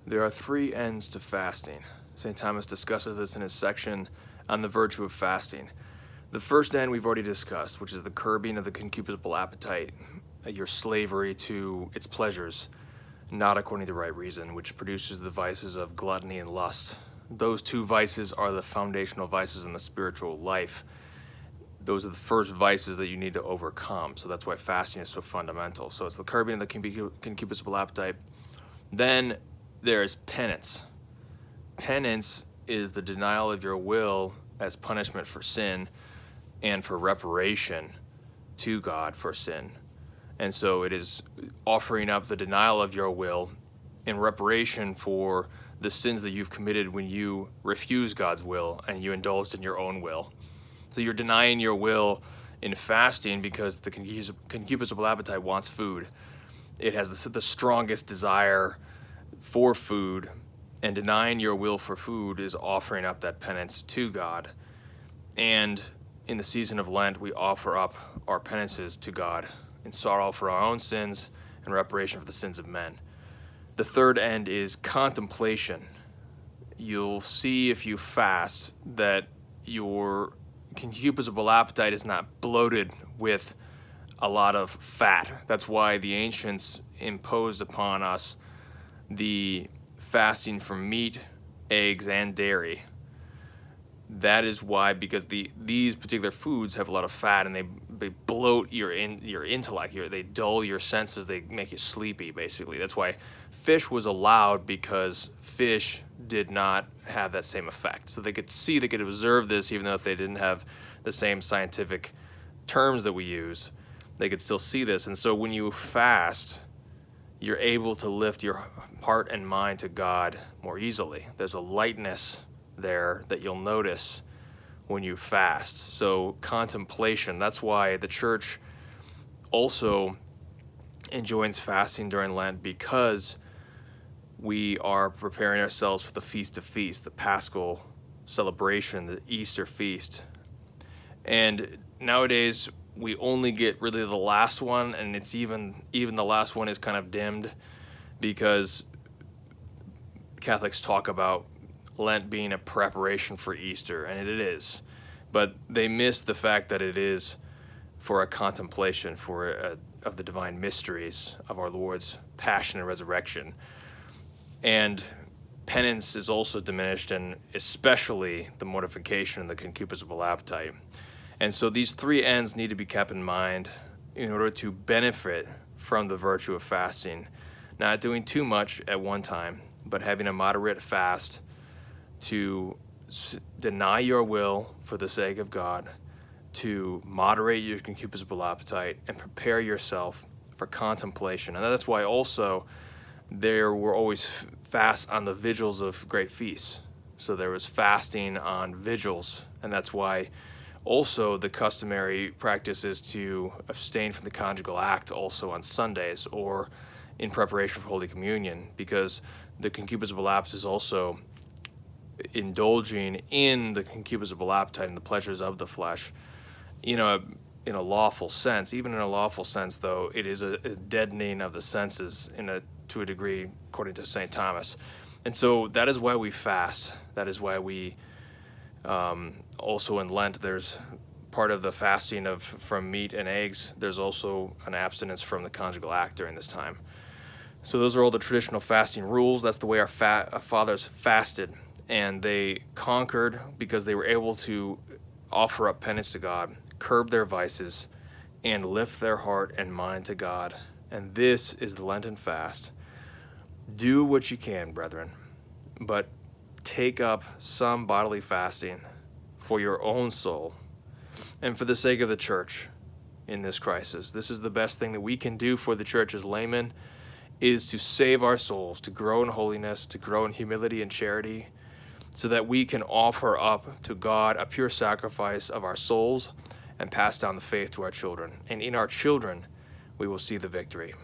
There are three ends to fasting. St. Thomas discusses this in his section on the virtue of fasting. The first end we've already discussed, which is the curbing of the concupiscible appetite, your slavery to its pleasures, not according to right reason, which produces the vices of gluttony and lust. Those two vices are the foundational vices in the spiritual life. Those are the first vices that you need to overcome. So that's why fasting is so fundamental. So it's the curbing of the concupiscible appetite. Then there's penance. Penance is the denial of your will as punishment for sin and for reparation to God for sin. And so it is offering up the denial of your will in reparation for the sins that you've committed when you refuse God's will and you indulged in your own will. So you're denying your will in fasting because the concupiscible appetite wants food. It has the strongest desire for food, and denying your will for food is offering up that penance to God. And in the season of Lent, we offer up our penances to God in sorrow for our own sins and reparation for the sins of men. The third end is contemplation. You'll see if you fast that your concupiscible appetite is not bloated with a lot of fat. That's why the ancients imposed upon us the fasting from meat, eggs, and dairy. That is why, because these particular foods have a lot of fat and they bloat your intellect. They dull your senses. They make you sleepy, basically. That's why fish was allowed, because fish did not have that same effect. So they could observe this, even though if they didn't have the same scientific terms that we use, they could still see this. And so when you fast, you're able to lift your heart and mind to God more easily. There's a lightness there that you'll notice when you fast. So contemplation, that's why the church also enjoins fasting during Lent, because we are preparing ourselves for the Feast of Feasts, the Paschal celebration, the Easter feast. And nowadays we only get really the last one, and it's even the last one is kind of dimmed, because Catholics talk about Lent being a preparation for Easter, and it is. But they miss the fact that it is for a contemplation of the divine mysteries of our Lord's passion and resurrection. And penance is also diminished, and especially the mortification and the concupiscible appetite. And so these three ends need to be kept in mind in order to benefit from the virtue of fasting. Not doing too much at one time, but having a moderate fast to deny your will for the sake of God, to moderate your concupiscible appetite, and prepare yourself for contemplation. And that's why also there were always fasts on the vigils of great feasts. So there was fasting on vigils, and that's why also the customary practice is to abstain from the conjugal act also on Sundays or in preparation for Holy Communion, because the concupiscible appetite is also indulging in the concupiscible appetite and the pleasures of the flesh, in a lawful sense. Even in a lawful sense, though, it is a deadening of the senses to a degree, according to St. Thomas. And so that is why we fast. That is why we also in Lent, there's part of the fasting from meat and eggs. There's also an abstinence from the conjugal act during this time. So those are all the traditional fasting rules. That's the way our fathers fasted. And they conquered because they were able to offer up penance to God, curb their vices, and lift their heart and mind to God. And this is the Lenten fast. Do what you can, brethren, but take up some bodily fasting for your own soul and for the sake of the church in this crisis. This is the best thing that we can do for the church as laymen, is to save our souls, to grow in holiness, to grow in humility and charity, so that we can offer up to God a pure sacrifice of our souls and pass down the faith to our children. And in our children, we will see the victory.